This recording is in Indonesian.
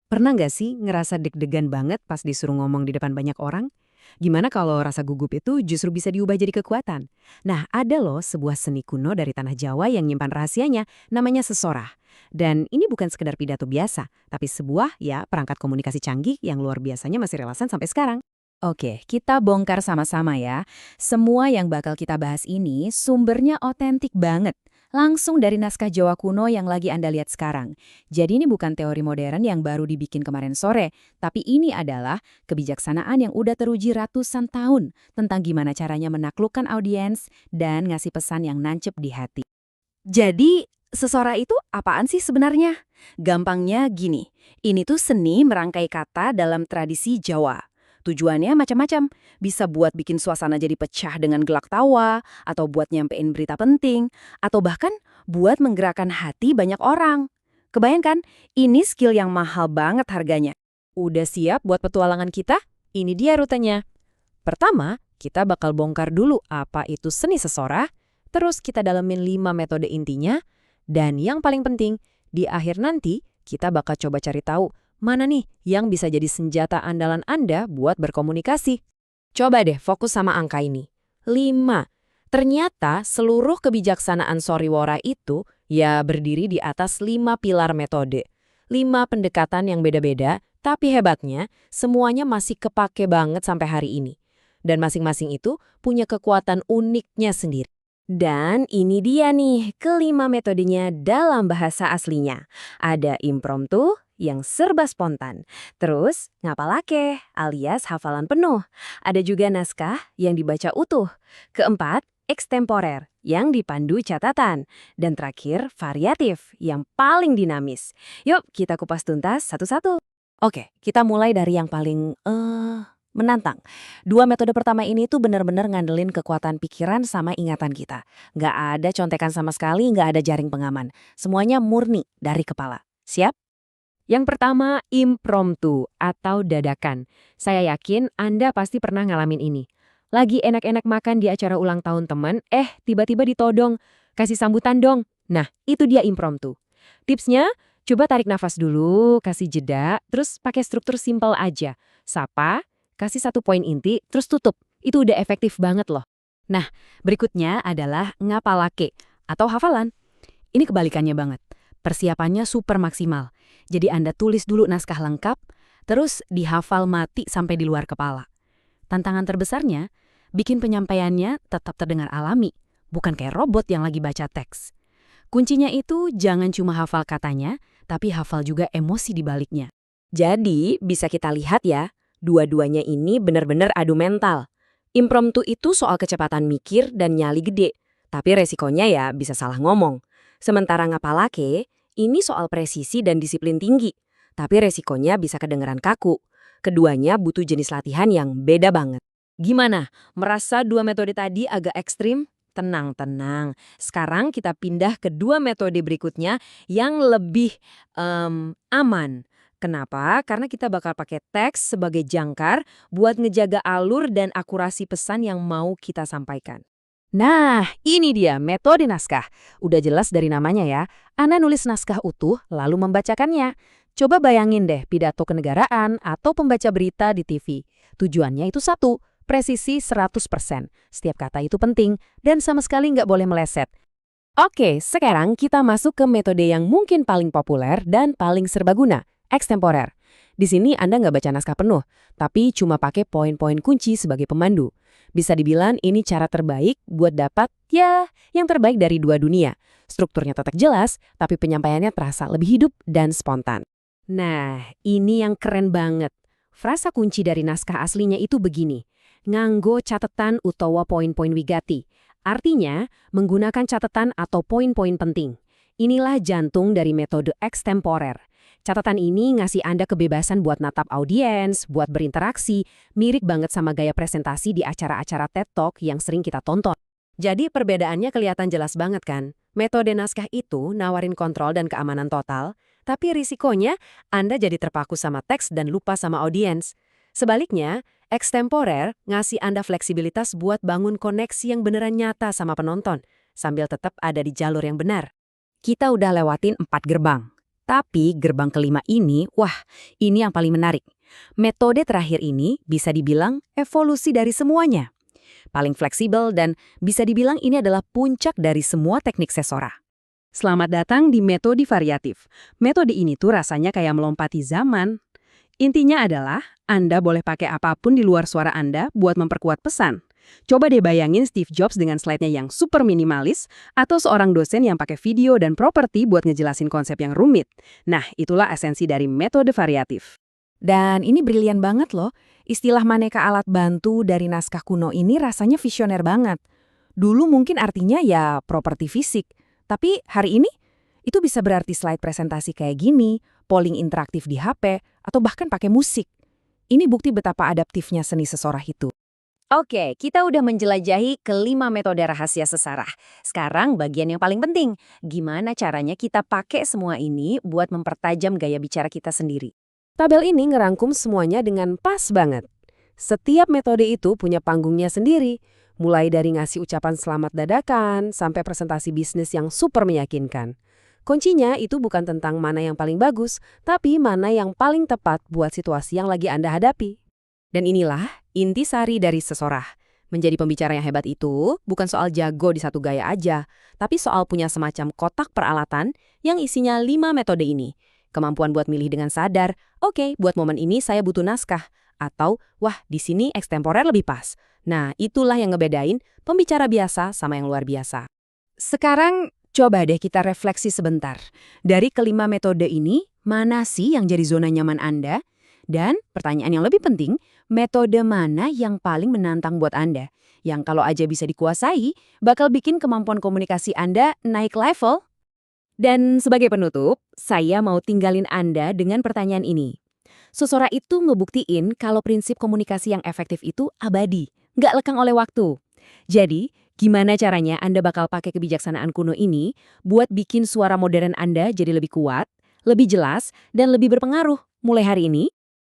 Pernah nggak sih ngerasa deg-degan banget pas disuruh ngomong di depan banyak orang? Gimana kalau rasa gugup itu justru bisa diubah jadi kekuatan? Nah, ada loh sebuah seni kuno dari tanah Jawa yang nyimpan rahasianya, namanya sesorah. Dan ini bukan sekedar pidato biasa, tapi sebuah perangkat komunikasi canggih yang luar biasanya masih relevan sampai sekarang. Oke, kita bongkar sama-sama ya. Semua yang bakal kita bahas ini sumbernya otentik banget. Langsung dari naskah Jawa kuno yang lagi Anda lihat sekarang. Jadi ini bukan teori modern yang baru dibikin kemarin sore, tapi ini adalah kebijaksanaan yang udah teruji ratusan tahun tentang gimana caranya menaklukkan audiens dan ngasih pesan yang nancep di hati. Jadi, sesorah itu apaan sih sebenarnya? Gampangnya gini, ini tuh seni merangkai kata dalam tradisi Jawa. Tujuannya macam-macam, bisa buat bikin suasana jadi pecah dengan gelak tawa, atau buat nyampein berita penting, atau bahkan buat menggerakkan hati banyak orang. Kebayangkan, ini skill yang mahal banget harganya. Udah siap buat petualangan kita? Ini dia rutenya. Pertama, kita bakal bongkar dulu apa itu seni sesorah, terus kita dalemin 5 metode intinya, dan yang paling penting, di akhir nanti kita bakal coba cari tahu mana nih yang bisa jadi senjata andalan Anda buat berkomunikasi. Coba deh fokus sama angka ini. 5. Ternyata seluruh kebijaksanaan Soriwara itu berdiri di atas 5 pilar metode. 5 pendekatan yang beda-beda, tapi hebatnya semuanya masih kepake banget sampai hari ini. Dan masing-masing itu punya kekuatan uniknya sendiri. Dan ini dia nih, kelima metodenya dalam bahasa aslinya. Ada impromptu yang serba spontan. Terus, ngapalake alias hafalan penuh. Ada juga naskah yang dibaca utuh. Keempat, ekstemporer yang dipandu catatan. Dan terakhir, variatif yang paling dinamis. Yuk, kita kupas tuntas satu-satu. Oke, kita mulai dari yang paling menantang. Dua metode pertama ini tuh benar-benar ngandelin kekuatan pikiran sama ingatan kita. Nggak ada contekan sama sekali, nggak ada jaring pengaman. Semuanya murni dari kepala. Siap? Yang pertama, impromptu atau dadakan. Saya yakin Anda pasti pernah ngalamin ini. Lagi enak-enak makan di acara ulang tahun teman, tiba-tiba ditodong, kasih sambutan dong. Nah, itu dia impromptu. Tipsnya, coba tarik nafas dulu, kasih jeda, terus pakai struktur simpel aja. Sapa, kasih satu poin inti, terus tutup. Itu udah efektif banget loh. Nah, berikutnya adalah ngapalake atau hafalan. Ini kebalikannya banget. Persiapannya super maksimal. Jadi Anda tulis dulu naskah lengkap, terus dihafal mati sampai di luar kepala. Tantangan terbesarnya, bikin penyampaiannya tetap terdengar alami, bukan kayak robot yang lagi baca teks. Kuncinya itu jangan cuma hafal katanya, tapi hafal juga emosi di baliknya. Jadi, bisa kita lihat ya, dua-duanya ini benar-benar adu mental. Impromptu itu soal kecepatan mikir dan nyali gede, tapi resikonya bisa salah ngomong. Sementara ngapalake, ini soal presisi dan disiplin tinggi, tapi resikonya bisa kedengeran kaku. Keduanya butuh jenis latihan yang beda banget. Gimana? Merasa dua metode tadi agak ekstrim? Tenang. Sekarang kita pindah ke dua metode berikutnya yang lebih aman. Kenapa? Karena kita bakal pakai teks sebagai jangkar buat ngejaga alur dan akurasi pesan yang mau kita sampaikan. Nah, ini dia metode naskah. Udah jelas dari namanya ya. Anda nulis naskah utuh lalu membacakannya. Coba bayangin deh pidato kenegaraan atau pembaca berita di TV. Tujuannya itu satu, presisi 100%. Setiap kata itu penting dan sama sekali nggak boleh meleset. Oke, sekarang kita masuk ke metode yang mungkin paling populer dan paling serbaguna, ekstemporer. Di sini Anda nggak baca naskah penuh, tapi cuma pakai poin-poin kunci sebagai pemandu. Bisa dibilang ini cara terbaik buat dapat, yang terbaik dari dua dunia. Strukturnya tetap jelas, tapi penyampaiannya terasa lebih hidup dan spontan. Nah, ini yang keren banget. Frasa kunci dari naskah aslinya itu begini, nganggo catatan utawa poin-poin wigati. Artinya, menggunakan catatan atau poin-poin penting. Inilah jantung dari metode ekstemporer. Catatan ini ngasih Anda kebebasan buat natap audiens, buat berinteraksi, mirip banget sama gaya presentasi di acara-acara TED Talk yang sering kita tonton. Jadi perbedaannya kelihatan jelas banget kan? Metode naskah itu nawarin kontrol dan keamanan total, tapi risikonya Anda jadi terpaku sama teks dan lupa sama audiens. Sebaliknya, ekstemporer ngasih Anda fleksibilitas buat bangun koneksi yang beneran nyata sama penonton, sambil tetap ada di jalur yang benar. Kita udah lewatin 4 gerbang. Tapi gerbang kelima ini, wah, ini yang paling menarik. Metode terakhir ini bisa dibilang evolusi dari semuanya. Paling fleksibel dan bisa dibilang ini adalah puncak dari semua teknik sesora. Selamat datang di metode variatif. Metode ini tuh rasanya kayak melompati zaman. Intinya adalah, Anda boleh pakai apapun di luar suara Anda buat memperkuat pesan. Coba deh bayangin Steve Jobs dengan slide-nya yang super minimalis, atau seorang dosen yang pakai video dan properti buat ngejelasin konsep yang rumit. Nah, itulah esensi dari metode variatif. Dan ini brilian banget loh. Istilah maneka alat bantu dari naskah kuno ini rasanya visioner banget. Dulu mungkin artinya ya properti fisik. Tapi hari ini, itu bisa berarti slide presentasi kayak gini, polling interaktif di HP, atau bahkan pakai musik. Ini bukti betapa adaptifnya seni sesorah itu. Oke, kita udah menjelajahi kelima metode rahasia sesarah. Sekarang bagian yang paling penting, gimana caranya kita pakai semua ini buat mempertajam gaya bicara kita sendiri. Tabel ini ngerangkum semuanya dengan pas banget. Setiap metode itu punya panggungnya sendiri, mulai dari ngasih ucapan selamat dadakan sampai presentasi bisnis yang super meyakinkan. Kuncinya itu bukan tentang mana yang paling bagus, tapi mana yang paling tepat buat situasi yang lagi Anda hadapi. Dan inilah intisari dari sesorah. Menjadi pembicara yang hebat itu bukan soal jago di satu gaya aja, tapi soal punya semacam kotak peralatan yang isinya 5 metode ini. Kemampuan buat milih dengan sadar, oke, buat momen ini saya butuh naskah. Atau, wah, di sini ekstemporer lebih pas. Nah, itulah yang ngebedain pembicara biasa sama yang luar biasa. Sekarang, coba deh kita refleksi sebentar. Dari kelima metode ini, mana sih yang jadi zona nyaman Anda? Dan pertanyaan yang lebih penting, metode mana yang paling menantang buat Anda? Yang kalau aja bisa dikuasai, bakal bikin kemampuan komunikasi Anda naik level? Dan sebagai penutup, saya mau tinggalin Anda dengan pertanyaan ini. Sesora itu ngebuktiin kalau prinsip komunikasi yang efektif itu abadi, nggak lekang oleh waktu. Jadi, gimana caranya Anda bakal pakai kebijaksanaan kuno ini buat bikin suara modern Anda jadi lebih kuat, lebih jelas, dan lebih berpengaruh mulai hari ini?